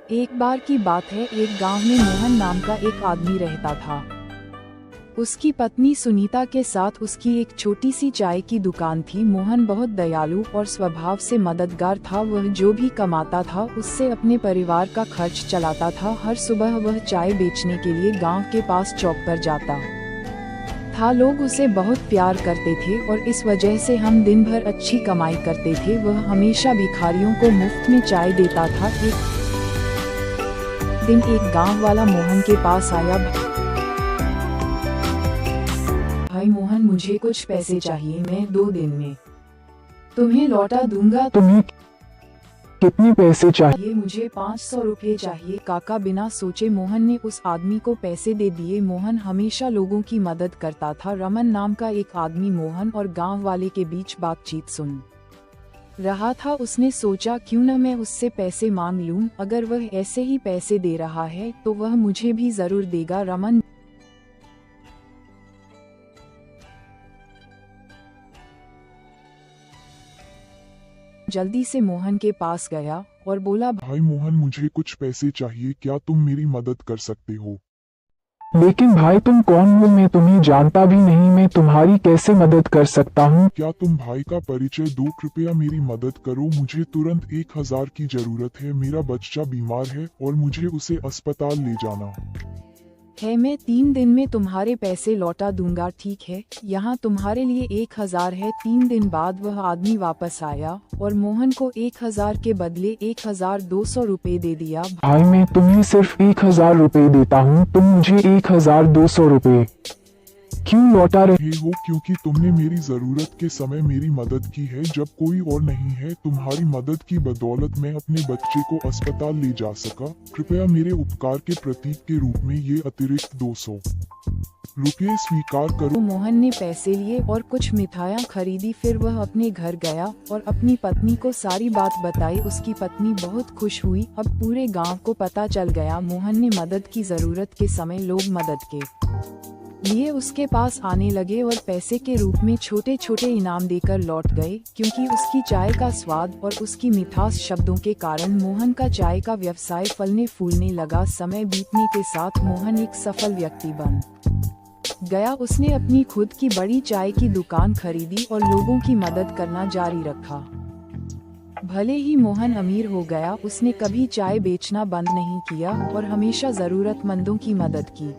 एक बार की बात है, एक गांव में मोहन नाम का एक आदमी रहता था। उसकी पत्नी सुनीता के साथ उसकी एक छोटी सी चाय की दुकान थी। मोहन बहुत दयालु और स्वभाव से मददगार था। वह जो भी कमाता था उससे अपने परिवार का खर्च चलाता था। हर सुबह वह चाय बेचने के लिए गांव के पास चौक पर जाता था। लोग उसे बहुत प्यार करते थे और इस वजह से हम दिन भर अच्छी कमाई करते थे। वह हमेशा भिखारियों को मुफ्त में चाय देता था। एक दिन एक गांव वाला मोहन के पास आया। भाई मोहन, मुझे कुछ पैसे चाहिए, मैं 2 दिन में तुम्हें लौटा दूंगा। तुम्हें कितने पैसे चाहिए? ये मुझे 500 रुपये चाहिए। काका बिना सोचे मोहन ने उस आदमी को पैसे दे दिए। मोहन हमेशा लोगों की मदद करता था। रमन नाम का एक आदमी मोहन और गांव वाले के बीच बातचीत सुन रहा था। उसने सोचा, क्यों न मैं उससे पैसे मांग लूं। अगर वह ऐसे ही पैसे दे रहा है तो वह मुझे भी जरूर देगा। रमन जल्दी से मोहन के पास गया और बोला, भाई मोहन, मुझे कुछ पैसे चाहिए, क्या तुम मेरी मदद कर सकते हो? लेकिन भाई तुम कौन हो? मैं तुम्हें जानता भी नहीं, मैं तुम्हारी कैसे मदद कर सकता हूँ? क्या तुम भाई का परिचय दो, कृपया मेरी मदद करो। मुझे तुरंत 1000 की जरूरत है। मेरा बच्चा बीमार है और मुझे उसे अस्पताल ले जाना है। मैं 3 दिन में तुम्हारे पैसे लौटा दूंगा, ठीक है? यहाँ तुम्हारे लिए 1000 है। 3 दिन बाद वह आदमी वापस आया और मोहन को 1000 के बदले 1200 रुपए दे दिया। भाई मैं तुम्हें सिर्फ 1000 रुपए देता हूँ, तुम मुझे 1200 रुपए क्यों लौटा रहे हो? क्योंकि तुमने मेरी जरूरत के समय मेरी मदद की है, जब कोई और नहीं है। तुम्हारी मदद की बदौलत मैं अपने बच्चे को अस्पताल ले जा सका। कृपया मेरे उपकार के प्रतीक के रूप में ये अतिरिक्त 200 रुपये स्वीकार करो। मोहन ने पैसे लिए और कुछ मिठाइयाँ खरीदी। फिर वह अपने घर गया और अपनी पत्नी को सारी बात बताई। उसकी पत्नी बहुत खुश हुई। अब पूरे गांव को पता चल गया, मोहन ने मदद की जरूरत के समय लोग मदद के लिए उसके पास आने लगे और पैसे के रूप में छोटे छोटे इनाम देकर लौट गए। क्योंकि उसकी चाय का स्वाद और उसकी मिठास शब्दों के कारण मोहन का चाय का व्यवसाय फलने फूलने लगा। समय बीतने के साथ मोहन एक सफल व्यक्ति बन गया। उसने अपनी खुद की बड़ी चाय की दुकान खरीदी और लोगों की मदद करना जारी रखा। भले ही मोहन अमीर हो गया, उसने कभी चाय बेचना बंद नहीं किया और हमेशा जरूरतमंदों की मदद की।